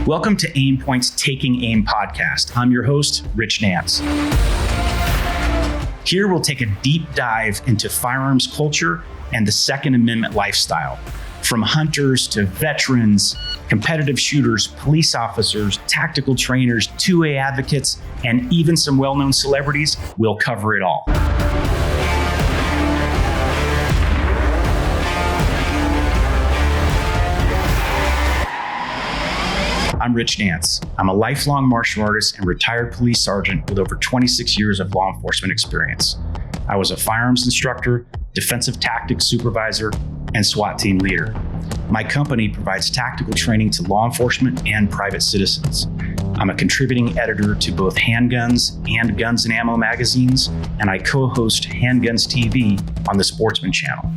Welcome to Aimpoint's Taking Aim podcast. I'm your host, Rich Nance. Here we'll take a deep dive into firearms culture and the Second Amendment lifestyle. From hunters to veterans, competitive shooters, police officers, tactical trainers, 2A advocates, and even some well-known celebrities, we'll cover it all. I'm Rich Nance. I'm a lifelong martial artist and retired police sergeant with over 26 years of law enforcement experience. I was a firearms instructor, defensive tactics supervisor, and SWAT team leader. My company provides tactical training to law enforcement and private citizens. I'm a contributing editor to both Handguns and Guns and Ammo magazines, and I co-host Handguns TV on the Sportsman channel.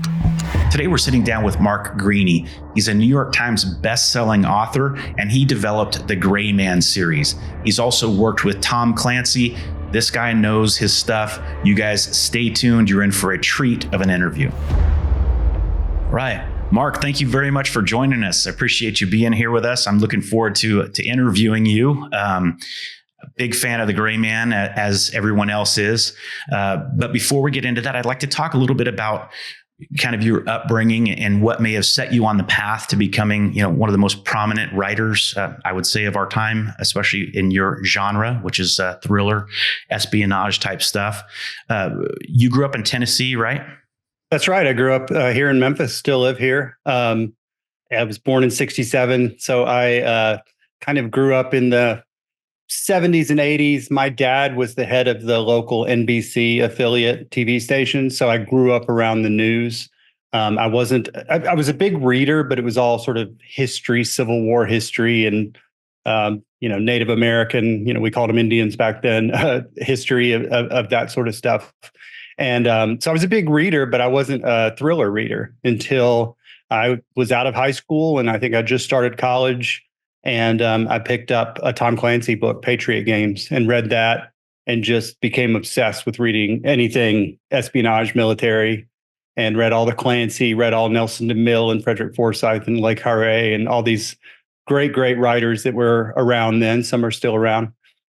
Today, we're sitting down with Mark Greaney. He's a New York Times best-selling author, and he developed the Gray Man series. He's also worked with Tom Clancy. This guy knows his stuff. You guys stay tuned. You're in for a treat of an interview. Right. Mark, thank you very much for joining us. I appreciate you being here with us. I'm looking forward to interviewing you. A big fan of the Gray Man, as everyone else is. But before we get into that, I'd like to talk a little bit about kind of your upbringing and what may have set you on the path to becoming, one of the most prominent writers, I would say, of our time, especially in your genre, which is thriller, espionage type stuff. You grew up in Tennessee, right? That's right. I grew up here in Memphis, still live here. I was born in 1967. So I kind of grew up in the 70s and 80s. My dad was the head of the local NBC affiliate TV station. So I grew up around the news. I was a big reader, but it was all sort of history, Civil War history, and, Native American, we called them Indians back then, history of that sort of stuff. And so I was a big reader, but I wasn't a thriller reader until I was out of high school. And I think I just started college. And I picked up a Tom Clancy book, Patriot Games, and read that and just became obsessed with reading anything espionage, military, and read all the Clancy, read all Nelson DeMille and Frederick Forsyth and Le Carre and all these great writers that were around then. Some are still around.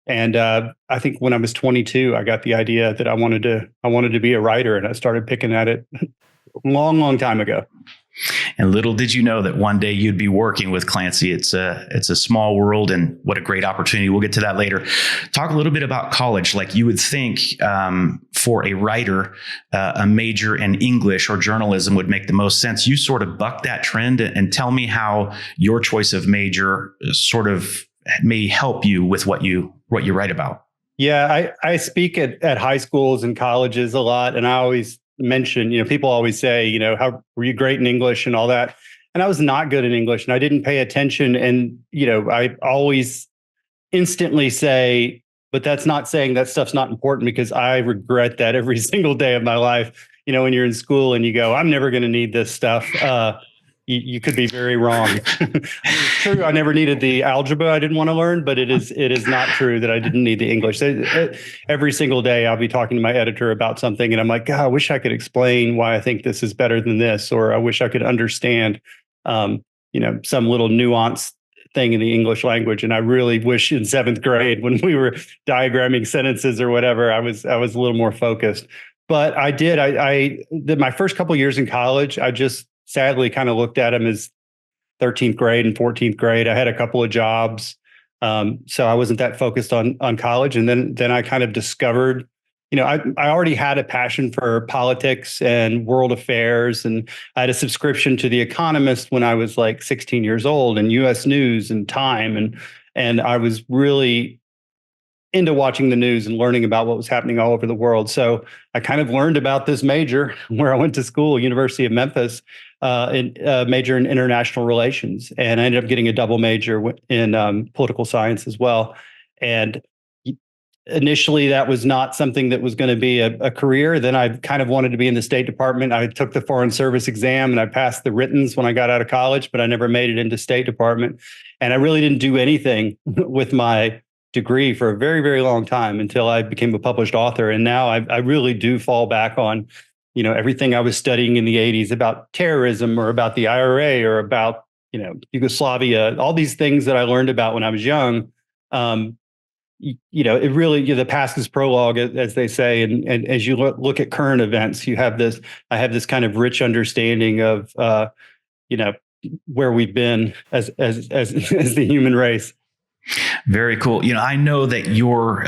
And I think when I was 22, I got the idea that I wanted to be a writer, and I started picking at it a long time ago. And little did you know that one day you'd be working with Clancy. It's a small world, and what a great opportunity. We'll get to that later. Talk a little bit about college. Like, you would think for a writer, a major in English or journalism would make the most sense. You sort of bucked that trend, and tell me how your choice of major sort of may help you with what you write about. Yeah, I speak at high schools and colleges a lot, and I always mention, people always say, how were you great in English and all that? And I was not good in English, and I didn't pay attention. And, I always instantly say, but that's not saying that stuff's not important, because I regret that every single day of my life. When you're in school and you go, I'm never going to need this stuff. You could be very wrong. It's true, I never needed the algebra I didn't want to learn, but it is not true that I didn't need the English. Every single day I'll be talking to my editor about something, and I'm like, God, I wish I could explain why I think this is better than this, or I wish I could understand, some little nuanced thing in the English language. And I really wish in 7th grade, when we were diagramming sentences or whatever, I was a little more focused. But I did. My first couple of years in college, I just sadly kind of looked at them as 13th grade and 14th grade. I had a couple of jobs. So I wasn't that focused on college. And then I kind of discovered, I already had a passion for politics and world affairs. And I had a subscription to The Economist when I was like 16 years old, and US News and Time. And I was really into watching the news and learning about what was happening all over the world. So I kind of learned about this major where I went to school, University of Memphis, major in international relations. And I ended up getting a double major in political science as well. And initially, that was not something that was going to be a career. Then I kind of wanted to be in the State Department. I took the Foreign Service exam and I passed the writtens when I got out of college, but I never made it into State Department. And I really didn't do anything with my degree for a very, very long time until I became a published author. And now I really do fall back on, everything I was studying in the 80s about terrorism or about the IRA or about, Yugoslavia, all these things that I learned about when I was young. It really, the past is prologue, as they say. And as you look at current events, I have this kind of rich understanding of, where we've been as the human race. Very cool. I know that your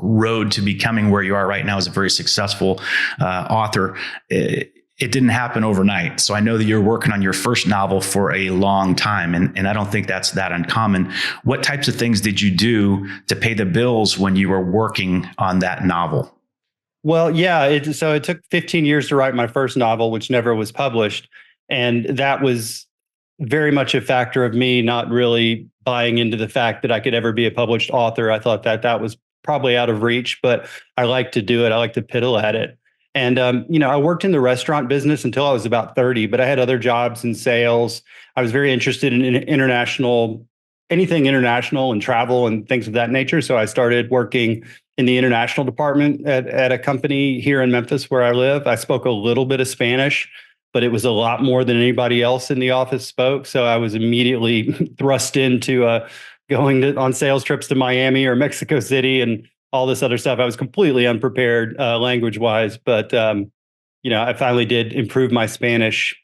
road to becoming where you are right now as a very successful author. It didn't happen overnight. So I know that you're working on your first novel for a long time, and I don't think that's that uncommon. What types of things did you do to pay the bills when you were working on that novel? Well, yeah. So it took 15 years to write my first novel, which never was published. And that was very much a factor of me not really buying into the fact that I could ever be a published author. I thought that was probably out of reach, but I like to do it. I like to piddle at it. And, I worked in the restaurant business until I was about 30, but I had other jobs in sales. I was very interested in anything international and travel and things of that nature. So I started working in the international department at a company here in Memphis where I live. I spoke a little bit of Spanish, but it was a lot more than anybody else in the office spoke. So I was immediately thrust into going on sales trips to Miami or Mexico City and all this other stuff. I was completely unprepared language wise, but I finally did improve my Spanish,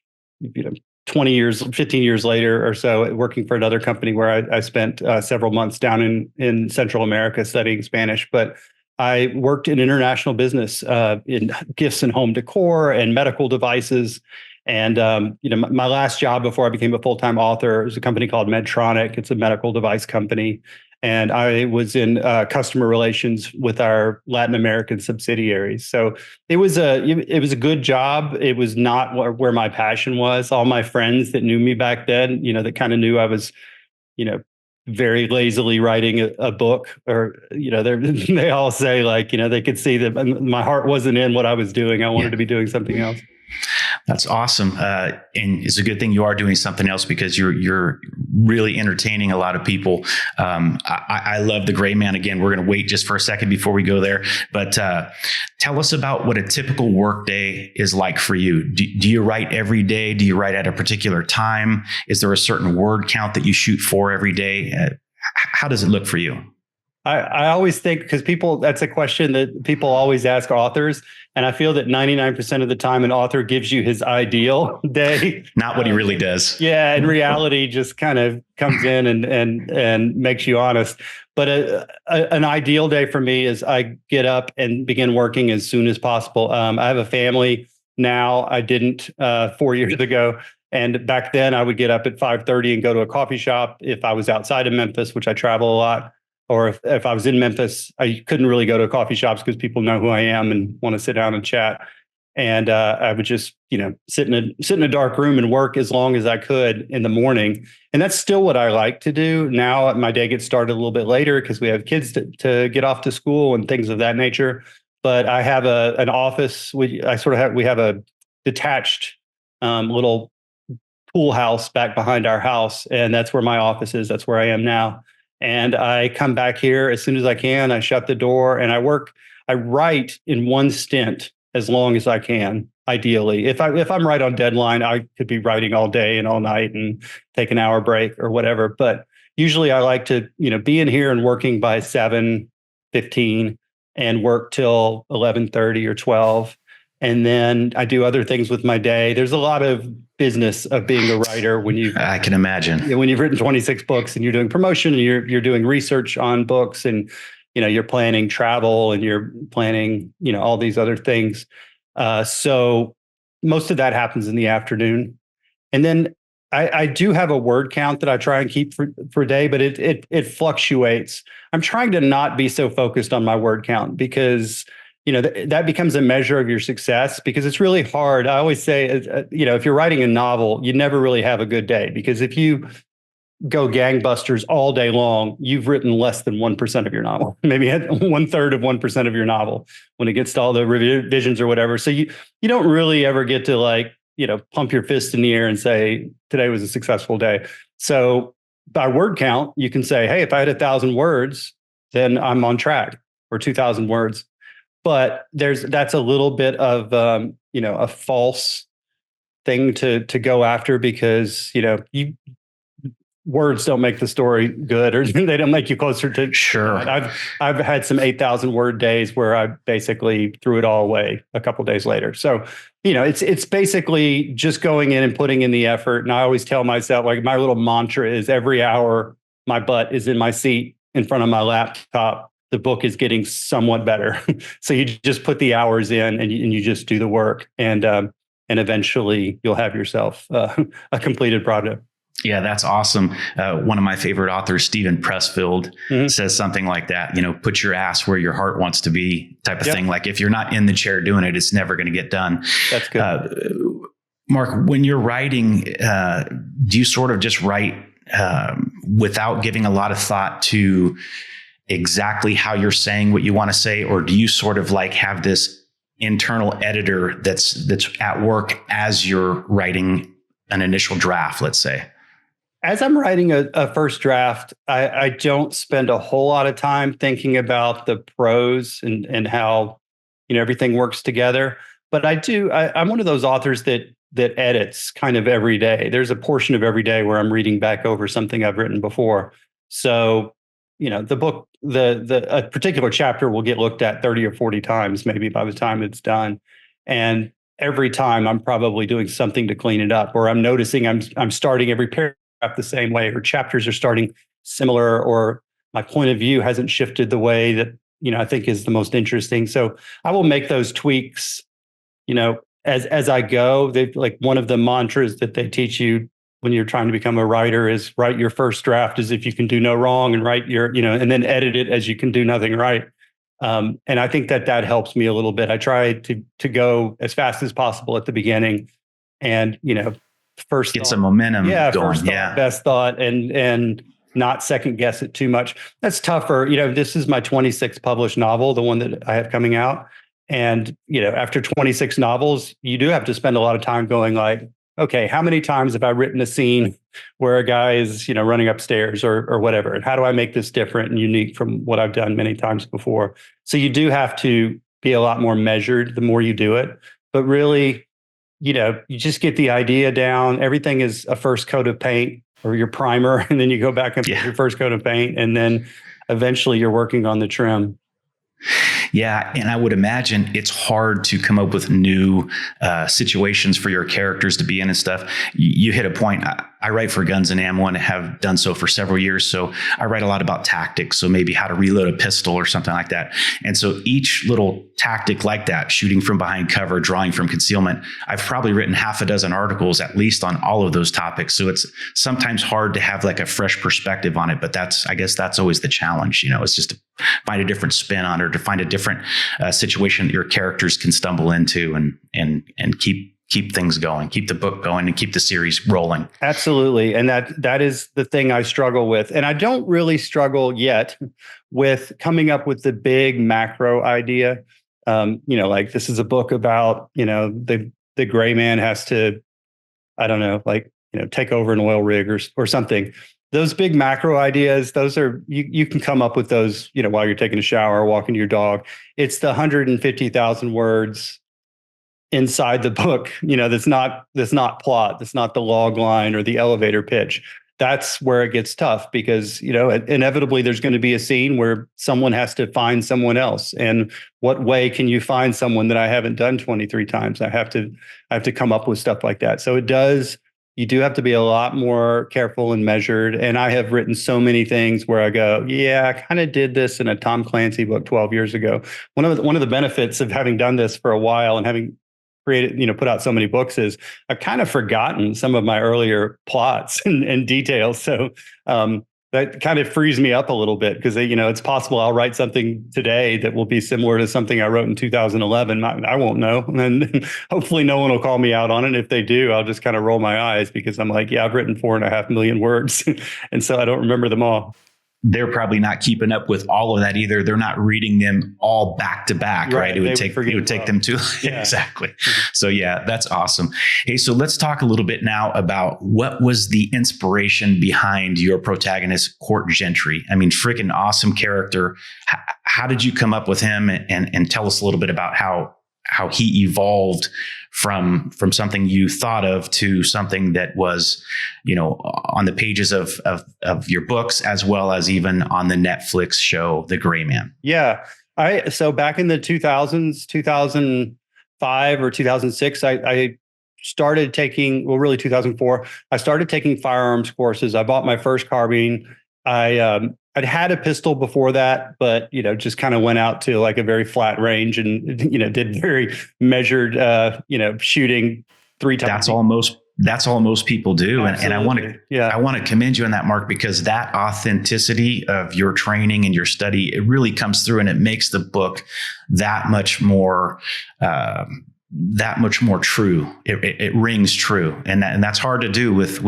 15 years later or so, working for another company where I spent several months down in Central America studying Spanish. But I worked in international business in gifts and home decor and medical devices. And, my last job before I became a full-time author was a company called Medtronic. It's a medical device company. And I was in customer relations with our Latin American subsidiaries. So it was a good job. It was not where my passion was. All my friends that knew me back then, that kind of knew I was, very lazily writing a book, or, they all say, like, they could see that my heart wasn't in what I was doing. I wanted to be doing something else. That's awesome. And it's a good thing you are doing something else, because you're really entertaining a lot of people. I love The Gray Man. Again, we're going to wait just for a second before we go there. But tell us about what a typical work day is like for you. Do you write every day? Do you write at a particular time? Is there a certain word count that you shoot for every day? How does it look for you? I always think, because that's a question that people always ask authors. And I feel that 99% of the time an author gives you his ideal day. Not what he really does. Yeah. And reality just kind of comes in and makes you honest. But an ideal day for me is I get up and begin working as soon as possible. I have a family now. I didn't 4 years ago. And back then I would get up at 5:30 and go to a coffee shop if I was outside of Memphis, which I travel a lot. Or if I was in Memphis, I couldn't really go to coffee shops because people know who I am and want to sit down and chat. And I would just, sit in a dark room and work as long as I could in the morning. And that's still what I like to do. Now my day gets started a little bit later because we have kids to get off to school and things of that nature. But I have an office. We have a detached little pool house back behind our house, and that's where my office is. That's where I am now. And I come back here as soon as I can. I shut the door and I write in one stint as long as I can. Ideally, if I'm right on deadline, I could be writing all day and all night and take an hour break or whatever. But usually I like to, be in here and working by 7:15 and work till 11:30 or 12. And then I do other things with my day. There's a lot of business of being a writer I can imagine. When you've written 26 books and you're doing promotion and you're doing research on books, and you're planning travel and you're planning all these other things. So most of that happens in the afternoon. And then I do have a word count that I try and keep for a day, but it fluctuates. I'm trying to not be so focused on my word count, because that becomes a measure of your success, because it's really hard. I always say, if you're writing a novel, you never really have a good day, because if you go gangbusters all day long, you've written less than 1% of your novel, maybe 1/3 of 1% of your novel when it gets to all the revisions or whatever. So you don't really ever get to pump your fist in the air and say, today was a successful day. So by word count, you can say, hey, if I had 1,000 words, then I'm on track, or 2,000 words. But that's a little bit of a false thing to go after because, words don't make the story good, or they don't make you closer to. Sure. I've had some 8,000 word days where I basically threw it all away a couple of days later. So, it's basically just going in and putting in the effort. And I always tell myself, like, my little mantra is every hour my butt is in my seat in front of my laptop, the book is getting somewhat better. So you just put the hours in and you just do the work, and eventually you'll have yourself a completed product. Yeah, that's awesome. One of my favorite authors, Stephen Pressfield, says something like that, put your ass where your heart wants to be type of thing. Like if you're not in the chair doing it, it's never going to get done. That's good. Mark, when you're writing, do you sort of just write without giving a lot of thought to exactly how you're saying what you want to say? Or do you sort of like have this internal editor that's at work as you're writing an initial draft, let's say? As I'm writing a first draft, I don't spend a whole lot of time thinking about the prose and how everything works together. But I'm one of those authors that edits kind of every day. There's a portion of every day where I'm reading back over something I've written before. So the book, a particular chapter will get looked at 30 or 40 times maybe by the time it's done, and every time I'm probably doing something to clean it up, or I'm noticing I'm starting every paragraph the same way, or chapters are starting similar, or my point of view hasn't shifted the way that I think is the most interesting. So I will make those tweaks, as I go. They, like, one of the mantras that they teach you when you're trying to become a writer is write your first draft as if you can do no wrong, and write your and then edit it as you can do nothing right. And I think that helps me a little bit. I try to go as fast as possible at the beginning, and first get thought, some momentum going. First thought, best thought, and not second guess it too much. That's tougher. This is my 26th published novel, the one that I have coming out. And, after 26 novels, you do have to spend a lot of time going like, okay, how many times have I written a scene where a guy is, running upstairs or whatever? And how do I make this different and unique from what I've done many times before? So you do have to be a lot more measured the more you do it. But really, you just get the idea down. Everything is a first coat of paint or your primer, and then you go back and put your first coat of paint, and then eventually you're working on the trim. Yeah. And I would imagine it's hard to come up with new situations for your characters to be in and stuff. You hit a point. I write for Guns and Ammo and have done so for several years. So I write a lot about tactics. So maybe how to reload a pistol or something like that. And so each little tactic like that, shooting from behind cover, drawing from concealment, I've probably written half a dozen articles at least on all of those topics. So it's sometimes hard to have like a fresh perspective on it, but I guess that's always the challenge. It's just to find a different spin on it, or to find a different situation that your characters can stumble into and keep things going, keep the book going, and keep the series rolling. Absolutely. And that is the thing I struggle with. And I don't really struggle yet with coming up with the big macro idea. Like this is a book about, the gray man has to, I don't know, take over an oil rig or something. Those big macro ideas, those are, you can come up with those, while you're taking a shower or walking your dog. It's the 150,000 words inside the book, that's not plot, that's not the log line or the elevator pitch. That's where it gets tough because, inevitably there's going to be a scene where someone has to find someone else. And what way can you find someone that I haven't done 23 times? I have to come up with stuff like that. So you do have to be a lot more careful and measured. And I have written so many things where I go, yeah, I kind of did this in a Tom Clancy book 12 years ago. One of the benefits of having done this for a while and having created, put out so many books is I've kind of forgotten some of my earlier plots and details. So that kind of frees me up a little bit because, it's possible I'll write something today that will be similar to something I wrote in 2011. I won't know. And hopefully no one will call me out on it. If they do, I'll just kind of roll my eyes because I'm like, yeah, I've written 4.5 million words. And so I don't remember them all. They're probably not keeping up with all of that either. They're not reading them all back to back, right? It would take them too. Yeah. Exactly. So yeah, that's awesome. Hey, so let's talk a little bit now about what was the inspiration behind your protagonist, Court Gentry. I mean, freaking awesome character. How did you come up with him? And tell us a little bit about how he evolved from something you thought of to something that was, on the pages of your books, as well as even on the Netflix show, The Gray Man. Yeah. So back in the 2000s, 2005 or 2006, I started taking, well, really 2004, I started taking firearms courses. I bought my first carbine. I'd had a pistol before that, but, just kind of went out to like a very flat range and, did very measured, shooting 3 times. That's all most people do. And I want to commend you on that, Mark, because that authenticity of your training and your study, it really comes through, and it makes the book that much more true. It rings true. And that's hard to do with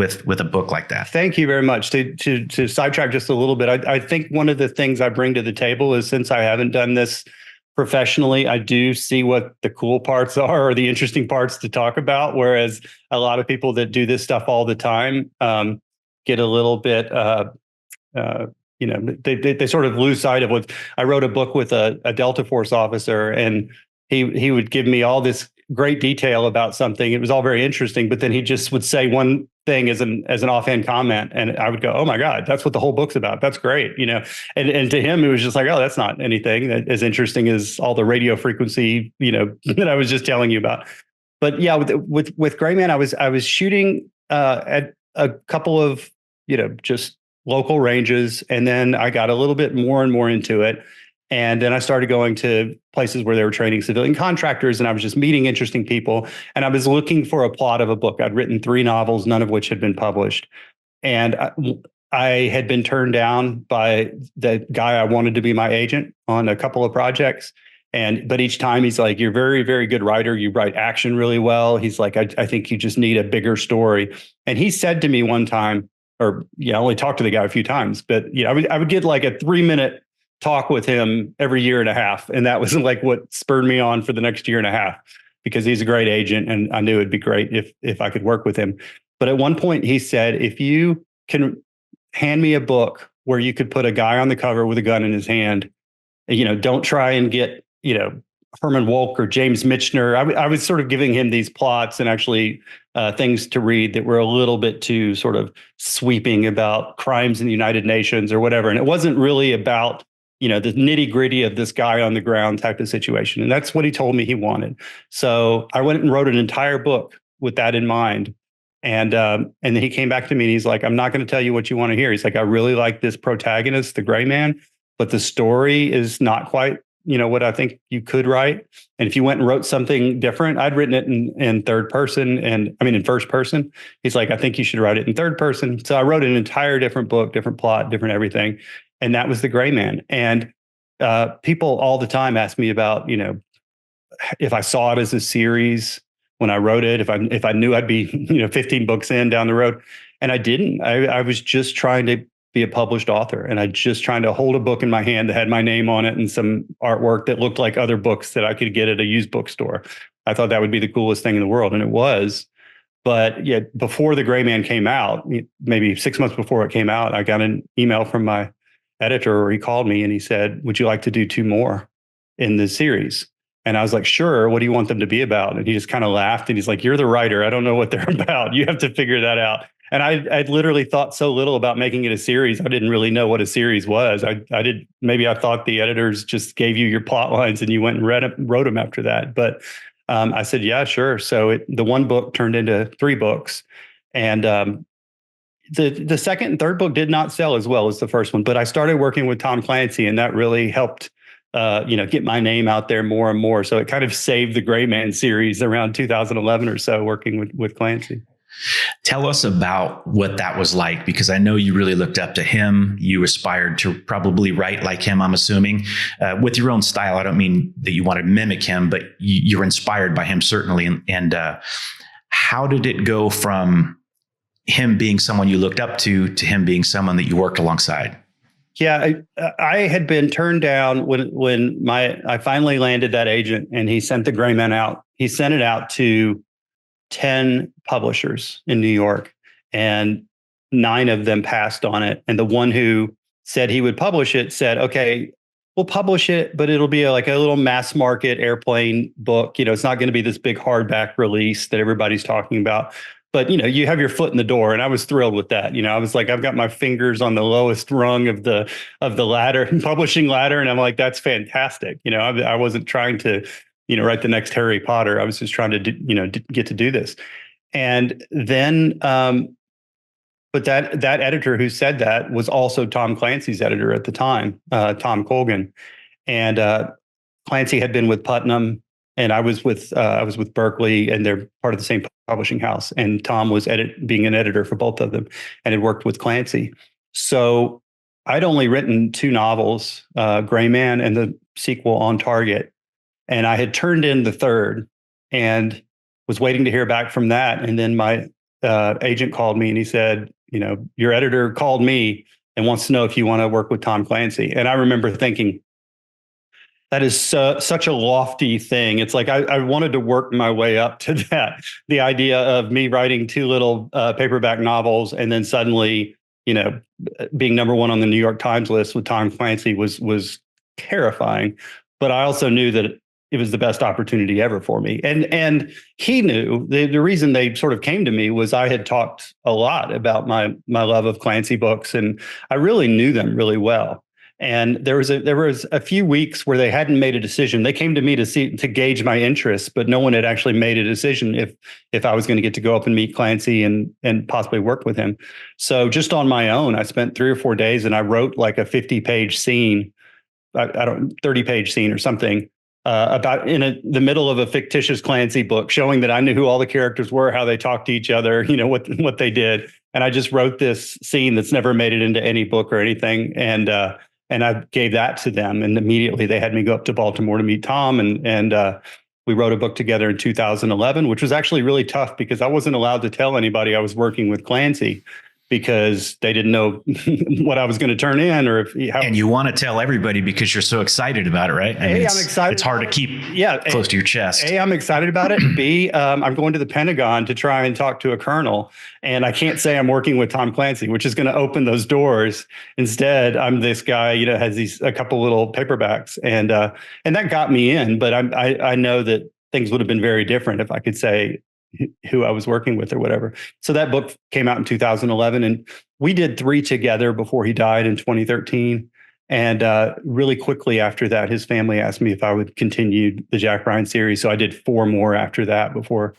a book like that. Thank you very much. To sidetrack just a little bit, I think one of the things I bring to the table is, since I haven't done this professionally, I do see what the cool parts are, or the interesting parts to talk about. Whereas a lot of people that do this stuff all the time get a little bit, they sort of lose sight of what. I wrote a book with a Delta Force officer, and he would give me all this great detail about something. It was all very interesting, but then he just would say one thing as an offhand comment, and I would go, "Oh my God, that's what the whole book's about. That's great," And to him, it was just like, "Oh, that's not anything as interesting as all the radio frequency, that I was just telling you about." But yeah, with Gray Man, I was shooting at a couple of just local ranges, and then I got a little bit more and more into it. And then I started going to places where they were training civilian contractors, and I was just meeting interesting people. And I was looking for a plot of a book. I'd written 3 novels, none of which had been published. And I had been turned down by the guy I wanted to be my agent on a couple of projects. But each time he's like, "You're a very, very good writer. You write action really well." He's like, I think you just need a bigger story. And he said to me one time, I only talked to the guy a few times, but I would get like a 3-minute talk with him every year and a half. And that was like what spurred me on for the next year and a half, because he's a great agent, and I knew it'd be great if I could work with him. But at one point he said, "If you can hand me a book where you could put a guy on the cover with a gun in his hand, don't try and get, Herman Wouk or James Michener." I was sort of giving him these plots and actually things to read that were a little bit too sort of sweeping about crimes in the United Nations or whatever. And it wasn't really about the nitty gritty of this guy on the ground type of situation. And that's what he told me he wanted. So I went and wrote an entire book with that in mind. And then he came back to me and he's like, "I'm not going to tell you what you want to hear." He's like, "I really like this protagonist, the Gray Man, but the story is not quite, what I think you could write. And if you went and wrote something different," I'd written it in third person, in first person. He's like, "I think you should write it in third person." So I wrote an entire different book, different plot, different everything. And that was The Gray Man. And people all the time ask me about, if I saw it as a series when I wrote it, if I knew I'd be, 15 books in down the road. And I didn't. I was just trying to be a published author. And I just trying to hold a book in my hand that had my name on it and some artwork that looked like other books that I could get at a used bookstore. I thought that would be the coolest thing in the world. And it was. But yeah, before The Gray Man came out, maybe 6 months before it came out, I got an email from my editor, or he called me and he said, "Would you like to do 2 more in the series?" And I was like, "Sure. What do you want them to be about?" And he just kind of laughed and he's like, "You're the writer. I don't know what they're about. You have to figure that out." And I'd literally thought so little about making it a series. I didn't really know what a series was. Maybe I thought the editors just gave you your plot lines and you went and wrote them after that. But I said, "Yeah, sure." So the one book turned into 3 books. And the second and third book did not sell as well as the first one, but I started working with Tom Clancy, and that really helped, get my name out there more and more. So it kind of saved the Gray Man series around 2011 or so, working with Clancy. Tell us about what that was like, because I know you really looked up to him. You aspired to probably write like him, I'm assuming, with your own style. I don't mean that you want to mimic him, but you were inspired by him, certainly. And how did it go from him being someone you looked up to him being someone that you worked alongside? Yeah, I had been turned down when I finally landed that agent, and he sent The Gray Man out. He sent it out to 10 publishers in New York, and 9 of them passed on it. And the one who said he would publish it said, "Okay, we'll publish it, but it'll be like a little mass market airplane book. It's not going to be this big hardback release that everybody's talking about. But, you have your foot in the door. And I was thrilled with that. I was like, I've got my fingers on the lowest rung of the ladder, publishing ladder. And I'm like, that's fantastic. I wasn't trying to, write the next Harry Potter. I was just trying to, get to do this. And then, but that editor who said that was also Tom Clancy's editor at the time, Tom Colgan. And Clancy had been with Putnam, and I was with Berkeley, and they're part of the same publishing house. And Tom was being an editor for both of them, and had worked with Clancy. So I'd only written 2 novels, Gray Man and the sequel On Target, and I had turned in the third, and was waiting to hear back from that. And then my agent called me, and he said, your editor called me and wants to know if you want to work with Tom Clancy. And I remember thinking, that is such a lofty thing. It's like I wanted to work my way up to that. The idea of me writing 2 little paperback novels and then suddenly, being number 1 on the New York Times list with Tom Clancy was terrifying. But I also knew that it was the best opportunity ever for me. And he knew the reason they sort of came to me was I had talked a lot about my love of Clancy books, and I really knew them really well. And there was a few weeks where they hadn't made a decision. They came to me to gauge my interest, but no one had actually made a decision if I was going to get to go up and meet Clancy and possibly work with him. So just on my own, I spent 3 or 4 days, and I wrote like a 50-page scene, 30-page scene or something, about the middle of a fictitious Clancy book, showing that I knew who all the characters were, how they talked to each other, what they did. And I just wrote this scene that's never made it into any book or anything. And I gave that to them, and immediately they had me go up to Baltimore to meet Tom, and we wrote a book together in 2011, which was actually really tough because I wasn't allowed to tell anybody I was working with Clancy, because they didn't know what I was going to turn in, or and you want to tell everybody because you're so excited about it, right? I'm excited. It's hard to keep close to your chest. A, I'm excited about it. B, I'm going to the Pentagon to try and talk to a colonel, and I can't say I'm working with Tom Clancy, which is going to open those doors. Instead, I'm this guy, has a couple little paperbacks, and that got me in. But I know that things would have been very different if I could say who I was working with or whatever. So that book came out in 2011, and we did 3 together before he died in 2013. And really quickly after that, his family asked me if I would continue the Jack Ryan series. So I did 4 more after that before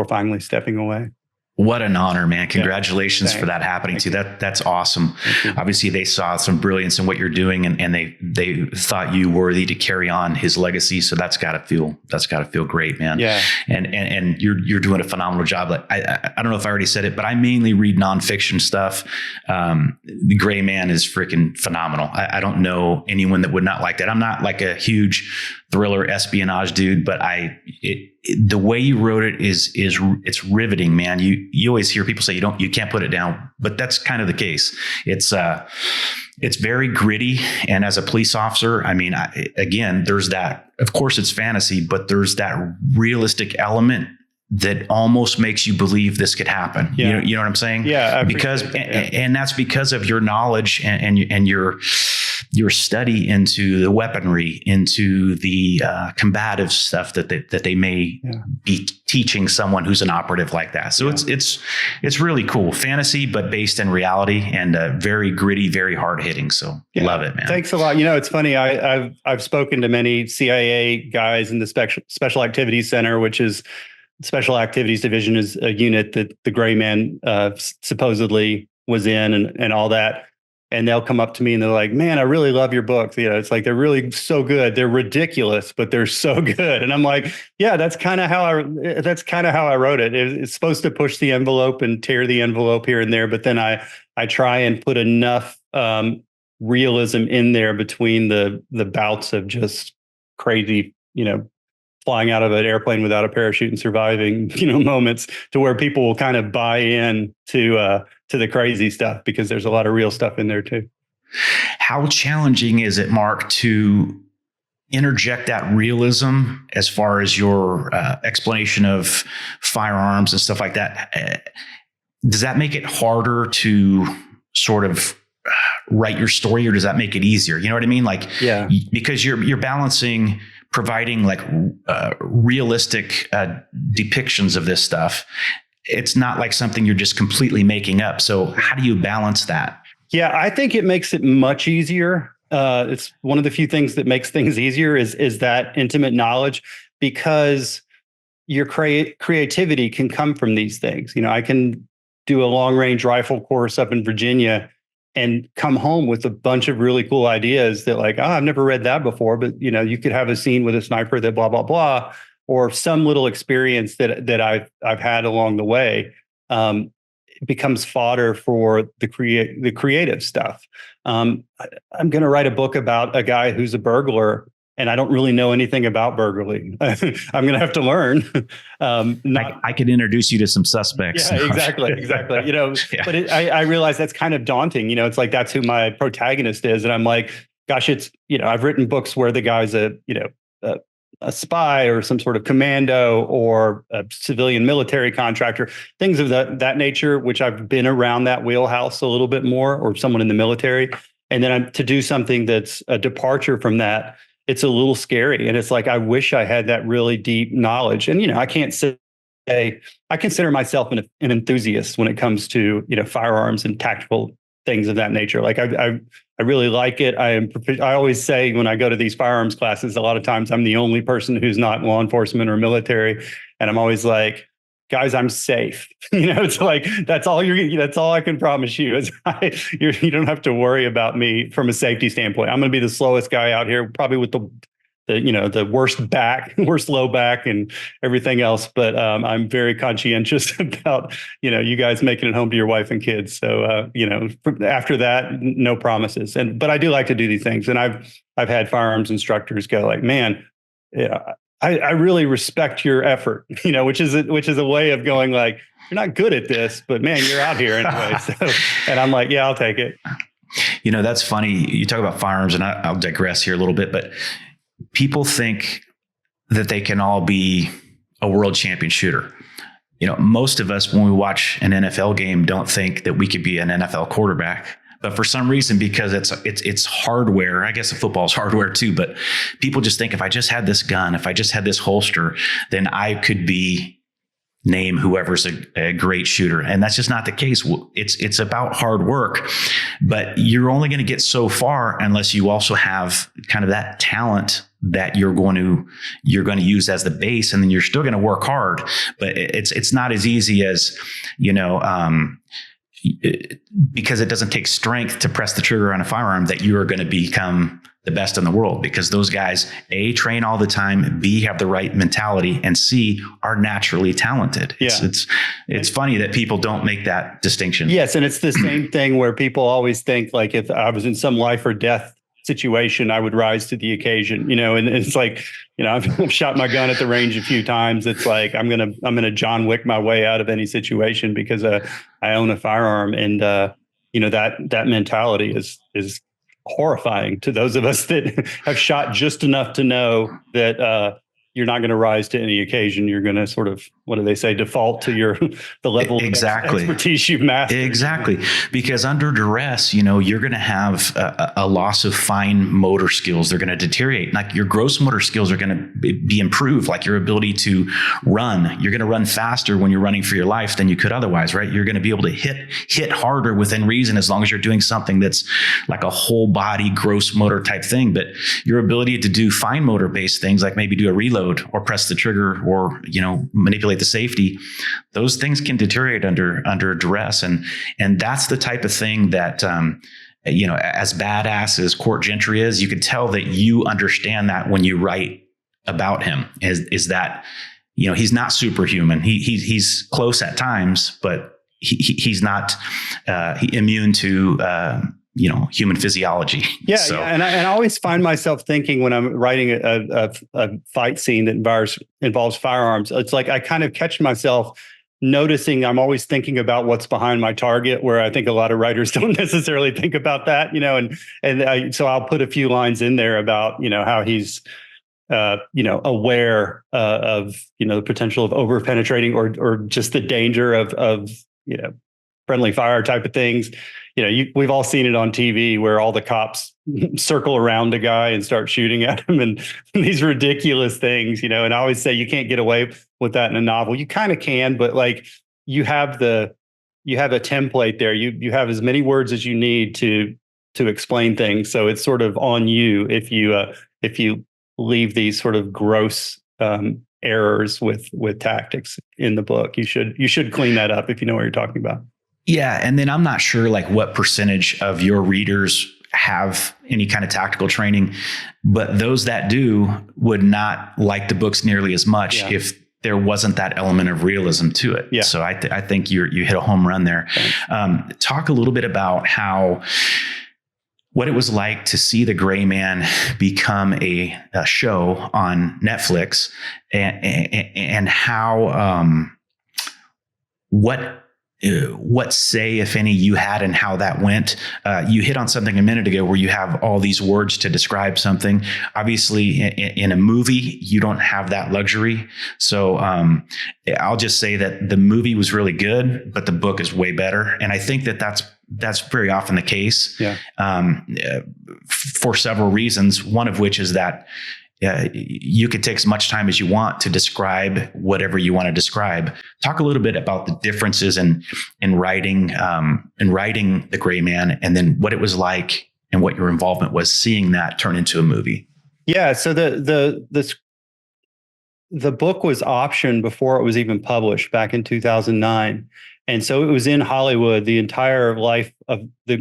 finally stepping away. What an honor, man. Congratulations for that happening too. That's awesome. Obviously they saw some brilliance in what you're doing, and they thought you worthy to carry on his legacy. So that's gotta feel great, man. Yeah. And you're doing a phenomenal job. Like I don't know if I already said it, but I mainly read nonfiction stuff. The Gray Man is freaking phenomenal. I don't know anyone that would not like that. I'm not like a huge thriller espionage dude, but the way you wrote it is it's riveting, man. You always hear people say you can't put it down, but that's kind of the case. It's very gritty, and as a police officer, I mean, again, there's that. Of course, it's fantasy, but there's that realistic element that almost makes you believe this could happen. Yeah. You know what I'm saying? Yeah. And that's because of your knowledge and your study into the weaponry, into the combative stuff that they may be teaching someone who's an operative like that. So it's really cool. Fantasy, but based in reality, and very gritty, very hard hitting. So love it, man. Thanks a lot. It's funny. I've spoken to many CIA guys in the Special Activities Center, which is Special Activities Division, is a unit that the Gray Man supposedly was in, and all that. And they'll come up to me and they're like, "Man, I really love your books." It's like, they're really so good. They're ridiculous, but they're so good. And I'm like, yeah, that's kind of how I wrote it. It's supposed to push the envelope and tear the envelope here and there, but then I try and put enough realism in there between the bouts of just crazy, flying out of an airplane without a parachute and surviving, moments, to where people will kind of buy in to the crazy stuff, because there's a lot of real stuff in there too. How challenging is it, Mark, to interject that realism as far as your explanation of firearms and stuff like that? Does that make it harder to sort of write your story, or does that make it easier? You know what I mean? Like, Yeah. Because you're balancing providing like realistic depictions of this stuff. It's not like something you're just completely making up. So how do you balance that? Yeah, I think it makes it much easier. It's one of the few things that makes things easier is that intimate knowledge, because your creativity can come from these things. You know, I can do a long range rifle course up in Virginia and come home with a bunch of really cool ideas that like, oh, I've never read that before, but you know, you could have a scene with a sniper that blah, blah, blah, or some little experience that I've had along the way. It becomes fodder for the creative stuff. I'm going to write a book about a guy who's a burglar, and I don't really know anything about burglary. I'm going to have to learn. I could introduce you to some suspects. Yeah, exactly. You know, yeah. But I realize that's kind of daunting. You know, it's like that's who my protagonist is, and I'm like, gosh, it's, you know, I've written books where the guy's a spy or some sort of commando or a civilian military contractor, things of that nature, which I've been around that wheelhouse a little bit more, or someone in the military. And then to do something that's a departure from that, it's a little scary. And it's like, I wish I had that really deep knowledge. And, you know, I can't say I consider myself an enthusiast when it comes to, you know, firearms and tactical things of that nature. Like I really like it. I always say when I go to these firearms classes, a lot of times I'm the only person who's not law enforcement or military. And I'm always like, guys, I'm safe. You know, it's like, that's all I can promise you is you don't have to worry about me from a safety standpoint. I'm going to be the slowest guy out here, probably with the worst low back and everything else. But I'm very conscientious about, you know, you guys making it home to your wife and kids. So, you know, after that, no promises. But I do like to do these things. And I've had firearms instructors go like, man, yeah, I really respect your effort, you know, which is a way of going like, you're not good at this, but man, you're out here anyway. So, and I'm like, yeah, I'll take it. You know, that's funny. You talk about firearms, and I'll digress here a little bit, but people think that they can all be a world champion shooter. You know, most of us, when we watch an NFL game, don't think that we could be an NFL quarterback. But for some reason, because it's hardware, I guess football is hardware too, but people just think if I just had this gun, if I just had this holster, then I could name whoever's a great shooter. And that's just not the case. It's about hard work, but you're only going to get so far unless you also have kind of that talent that you're going to use as the base, and then you're still going to work hard. But it's not as easy as, you know, because it doesn't take strength to press the trigger on a firearm that you are going to become the best in the world, because those guys, A, train all the time, B, have the right mentality, and C, are naturally talented. Yeah. It's funny that people don't make that distinction. Yes. And it's the same thing where people always think like, if I was in some life or death situation, I would rise to the occasion, you know, and it's like, you know, I've shot my gun at the range a few times. It's like, I'm going to John Wick my way out of any situation because I own a firearm. And, you know, that mentality is horrifying to those of us that have shot just enough to know that, you're not going to rise to any occasion. You're going to sort of, what do they say, default to the level of expertise you've mastered. Exactly. Because under duress, you know, you're going to have a loss of fine motor skills. They're going to deteriorate. Like your gross motor skills are going to be improved, like your ability to run. You're going to run faster when you're running for your life than you could otherwise, right? You're going to be able to hit harder within reason, as long as you're doing something that's like a whole body gross motor type thing. But your ability to do fine motor based things, like maybe do a reload or press the trigger or, you know, manipulate the safety, those things can deteriorate under duress. And that's the type of thing that, you know, as badass as Court Gentry is, you can tell that you understand that when you write about him, is that, you know, he's not superhuman. He's close at times, but he's not immune to, you know, human physiology. Yeah. So. Yeah. And I always find myself thinking when I'm writing a fight scene that involves firearms, it's like I kind of catch myself noticing I'm always thinking about what's behind my target, where I think a lot of writers don't necessarily think about that, you know, so I'll put a few lines in there about, you know, how he's, you know, aware of, you know, the potential of over penetrating or just the danger of, you know, friendly fire type of things. we've all seen it on TV where all the cops circle around a guy and start shooting at him, and these ridiculous things, and I always say you can't get away with that in a novel. You kind of can, but like you have a template there. You have as many words as you need to explain things. So it's sort of on you if you leave these sort of gross errors with tactics in the book. You should clean that up if you know what you're talking about. Yeah. And then I'm not sure like what percentage of your readers have any kind of tactical training, but those that do would not like the books nearly as much if there wasn't that element of realism to it. Yeah. So I think you hit a home run there. Talk a little bit about what it was like to see The Gray Man become a show on Netflix, and how what say, if any, you had in how that went. You hit on something a minute ago where you have all these words to describe something. Obviously, in a movie, you don't have that luxury. So I'll just say that the movie was really good, but the book is way better. And I think that's very often the case for several reasons. One of which is that you could take as much time as you want to describe whatever you want to describe. Talk a little bit about the differences in writing The Gray Man, and then what it was like and what your involvement was seeing that turn into a movie. Yeah. So the book was optioned before it was even published back in 2009. And so it was in Hollywood the entire life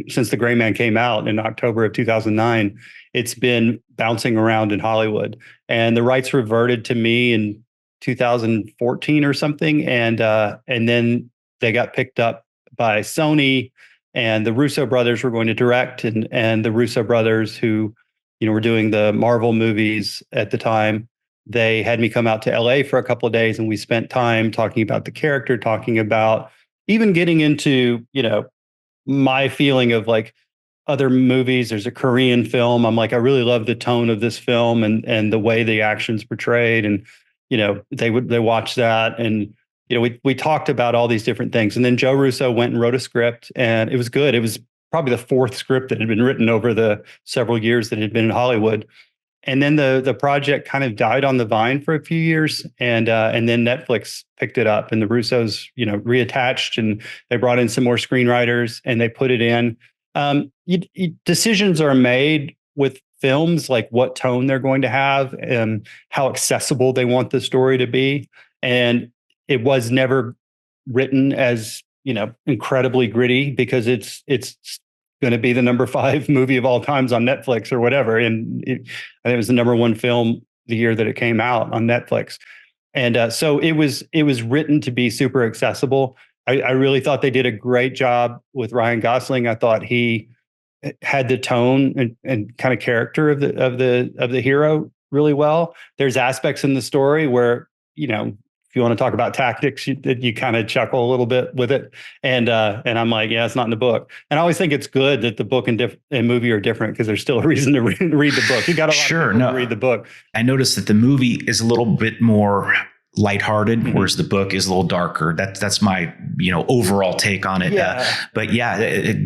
since The Gray Man came out in October of 2009. It's been bouncing around in Hollywood, and the rights reverted to me in 2014 or something. And then they got picked up by Sony, and the Russo brothers were going to direct, and the Russo brothers, who, were doing the Marvel movies at the time, they had me come out to LA for a couple of days, and we spent time talking about the character, talking about even getting into, my feeling of like other movies. There's a Korean film. I'm like, I really love the tone of this film and the way the action's portrayed. And, they watch that. And, we talked about all these different things. And then Joe Russo went and wrote a script, and it was good. It was probably the fourth script that had been written over the several years that had been in Hollywood. And then the project kind of died on the vine for a few years, and then Netflix picked it up, and the Russos, reattached, and they brought in some more screenwriters, and they put it in. Decisions are made with films, like what tone they're going to have and how accessible they want the story to be. And it was never written as, incredibly gritty, because it's going to be the number 5 movie of all times on Netflix or whatever. And I think it was the number 1 film the year that it came out on Netflix. And so it was written to be super accessible. I really thought they did a great job with Ryan Gosling. I thought he had the tone and kind of character of the hero really well. There's aspects in the story where, if you want to talk about tactics, you kind of chuckle a little bit with it. And I'm like, yeah, it's not in the book. And I always think it's good that the book and movie are different, because there's still a reason to read the book. You got a lot of people to read the book. I noticed that the movie is a little bit more lighthearted, whereas the book is a little darker. That's my overall take on it. But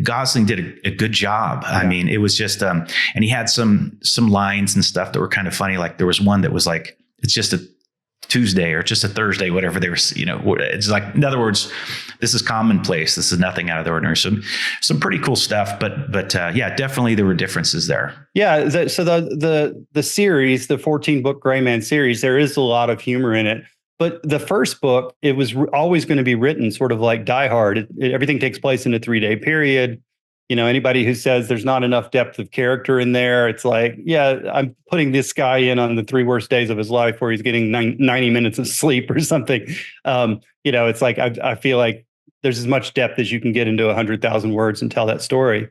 Gosling did a good job. I mean, it was just and he had some lines and stuff that were kind of funny. Like there was one that was like, it's just a Tuesday or just a Thursday, whatever they were, it's like, in other words, this is commonplace. This is nothing out of the ordinary. So some pretty cool stuff, but definitely there were differences there. Yeah. So the series, the 14 book Gray Man series, there is a lot of humor in it. But the first book, it was always going to be written sort of like Die Hard. Everything takes place in a 3-day period. Anybody who says there's not enough depth of character in there, it's like, yeah, I'm putting this guy in on the 3 worst days of his life where he's getting 90 minutes of sleep or something. It's like, I feel like there's as much depth as you can get into 100,000 words and tell that story.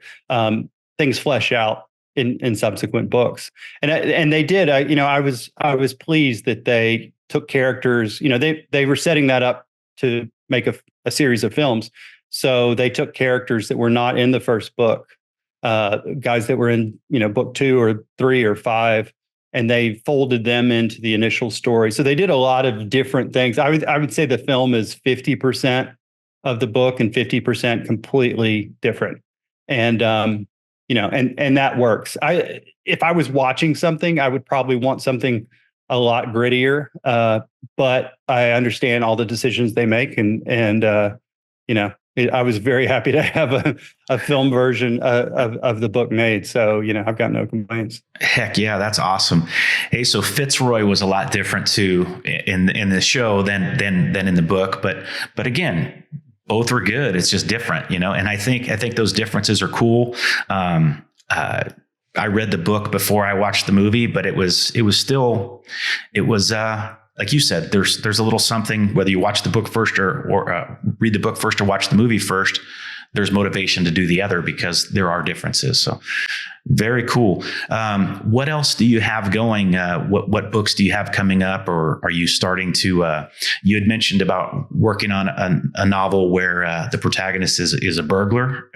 Things flesh out in subsequent books. And they did. I was pleased that they took characters. They were setting that up to make a series of films. So they took characters that were not in the first book, guys that were in, book 2 or 3 or 5, and they folded them into the initial story. So they did a lot of different things. I would say the film is 50% of the book and 50% completely different. And, and that works. If I was watching something, I would probably want something a lot grittier. But I understand all the decisions they make, I was very happy to have a film version of the book made. So, I've got no complaints. Heck yeah, that's awesome. Hey, so Fitzroy was a lot different too in the show than in the book, but again, both were good. It's just different, and I think those differences are cool. I read the book before I watched the movie, but it was like you said, there's a little something, whether you watch the book first or read the book first or watch the movie first, there's motivation to do the other because there are differences. So very cool. What else do you have going? What books do you have coming up, or are you starting to, you had mentioned about working on a novel where the protagonist is a burglar.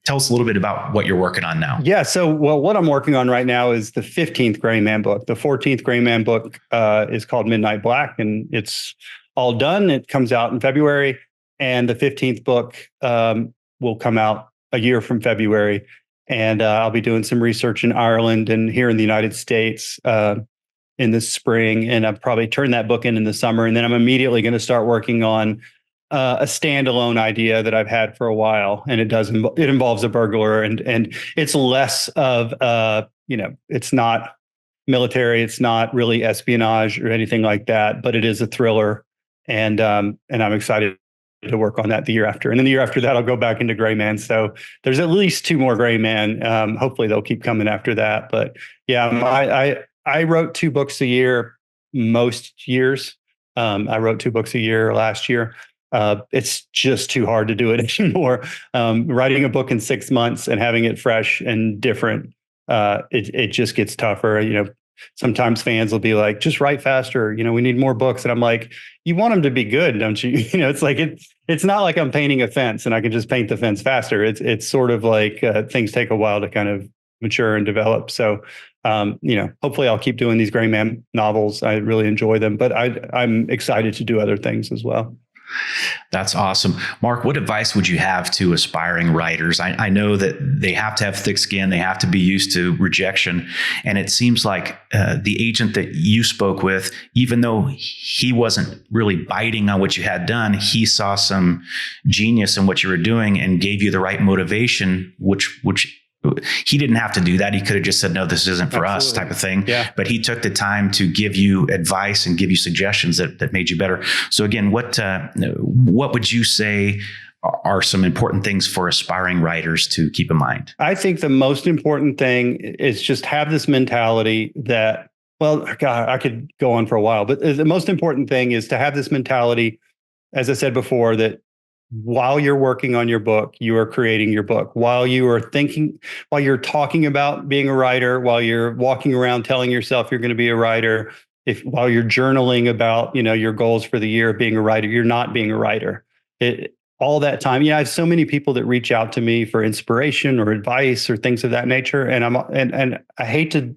Tell us a little bit about what you're working on now. Yeah. So, what I'm working on right now is the 15th Gray Man book. The 14th Gray Man book is called Midnight Black, and it's all done. It comes out in February, and the 15th book will come out a year from February. And I'll be doing some research in Ireland and here in the United States in the spring. And I'll probably turn that book in the summer. And then I'm immediately going to start working on a standalone idea that I've had for a while. And it involves a burglar, and it's less of it's not military, it's not really espionage or anything like that, but it is a thriller. And I'm excited to work on that the year after. And then the year after that, I'll go back into Gray Man. So there's at least 2 more Gray Man. Hopefully they'll keep coming after that. But yeah, I wrote 2 books a year most years. I wrote 2 books a year last year. It's just too hard to do it anymore. Writing a book in 6 months and having it fresh and different, it just gets tougher. Sometimes fans will be like, just write faster. We need more books. And I'm like, you want them to be good, don't you? It's like, it's not like I'm painting a fence and I can just paint the fence faster. It's sort of like things take a while to kind of mature and develop. So, hopefully I'll keep doing these Gray Man novels. I really enjoy them, but I'm excited to do other things as well. That's awesome. Mark, what advice would you have to aspiring writers? I know that they have to have thick skin. They have to be used to rejection. And it seems like the agent that you spoke with, even though he wasn't really biting on what you had done, he saw some genius in what you were doing and gave you the right motivation, which he didn't have to do that. He could have just said, no, this isn't for us type of thing. Yeah. But he took the time to give you advice and give you suggestions that made you better. So again, what would you say are some important things for aspiring writers to keep in mind? I think the most important thing is just have this mentality that, well, God, I could go on for a while, but the most important thing is to have this mentality, as I said before, that while you're working on your book, you are creating your book. While you're talking about being a writer, while you're walking around telling yourself you're going to be a writer, while you're journaling about, your goals for the year of being a writer, you're not being a writer. All that time, I have so many people that reach out to me for inspiration or advice or things of that nature, and I hate to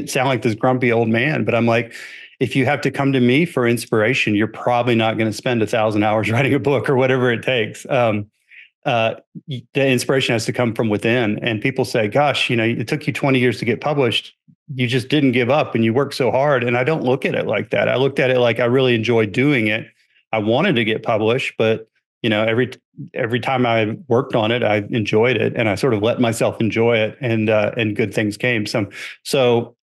sound like this grumpy old man, but I'm like, if you have to come to me for inspiration, you're probably not going to spend 1,000 hours writing a book or whatever it takes. The inspiration has to come from within. And people say, gosh, it took you 20 years to get published. You just didn't give up and you worked so hard. And I don't look at it like that. I looked at it like I really enjoyed doing it. I wanted to get published, but every time I worked on it, I enjoyed it, and I sort of let myself enjoy it, and good things came. So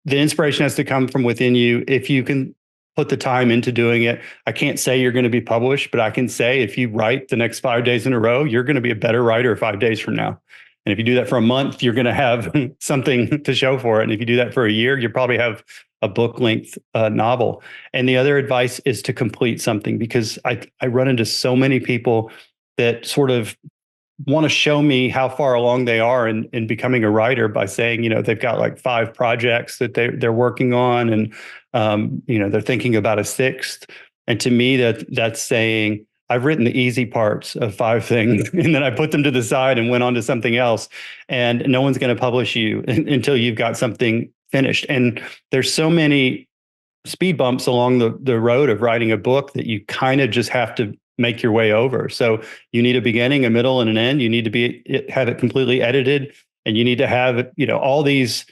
the inspiration has to come from within you. If you can put the time into doing it, I can't say you're going to be published, but I can say if you write the next 5 days in a row, you're going to be a better writer 5 days from now. And if you do that for a month, you're going to have something to show for it. And if you do that for a year, you probably have a book length novel. And the other advice is to complete something, because I run into so many people that sort of want to show me how far along they are in becoming a writer by saying, they've got like 5 projects that they're working on, and they're thinking about a 6th. And to me, that's saying, I've written the easy parts of 5 things, and then I put them to the side and went on to something else. And no one's going to publish you until you've got something finished. And there's so many speed bumps along the road of writing a book that you kind of just have to make your way over. So you need a beginning, a middle, and an end. You need to have it completely edited, and you need to have, all these,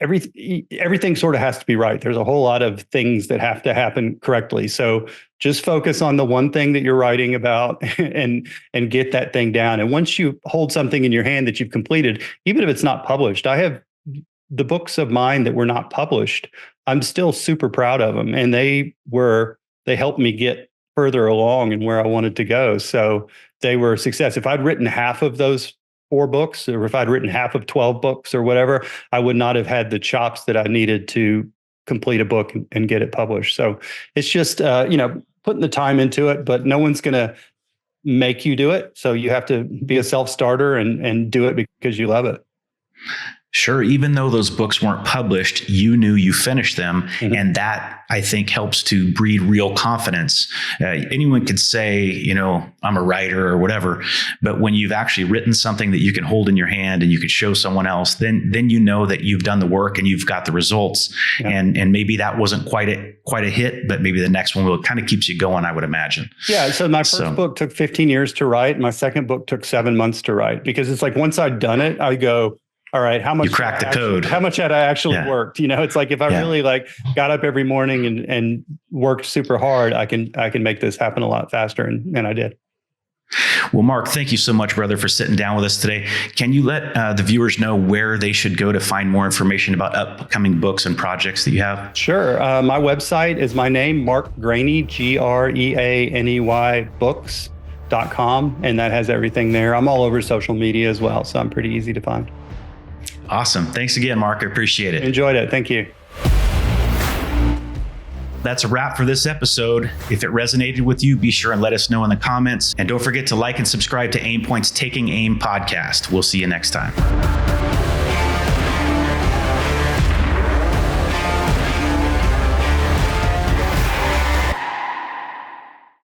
everything sort of has to be right. There's a whole lot of things that have to happen correctly. So just focus on the one thing that you're writing about and get that thing down. And once you hold something in your hand that you've completed, even if it's not published, I have the books of mine that were not published. I'm still super proud of them. And they helped me get further along and where I wanted to go. So they were a success. If I'd written half of those 4 books, or if I'd written half of 12 books or whatever, I would not have had the chops that I needed to complete a book and get it published. So it's just, putting the time into it, but no one's going to make you do it. So you have to be a self-starter and do it because you love it. Sure. Even though those books weren't published, you knew you finished them. Mm-hmm. And that, I think, helps to breed real confidence. Anyone could say, I'm a writer or whatever. But when you've actually written something that you can hold in your hand and you could show someone else, then you know that you've done the work and you've got the results. Yeah. And maybe that wasn't quite a hit, but maybe the next one will kind of keeps you going, I would imagine. Yeah. So my first book took 15 years to write. My second book took 7 months to write, because it's like once I'd done it, I go, all right, how much you cracked the code? How much had I actually worked? It's like if I really got up every morning and worked super hard, I can make this happen a lot faster, and I did. Well, Mark, thank you so much, brother, for sitting down with us today. Can you let the viewers know where they should go to find more information about upcoming books and projects that you have? Sure. My website is my name, Mark Greaney, Greaney books.com, and that has everything there. I'm all over social media as well, so I'm pretty easy to find. Awesome. Thanks again, Mark. I appreciate it. Enjoyed it. Thank you. That's a wrap for this episode. If it resonated with you, be sure and let us know in the comments. And don't forget to like and subscribe to Aimpoint's Taking Aim podcast. We'll see you next time.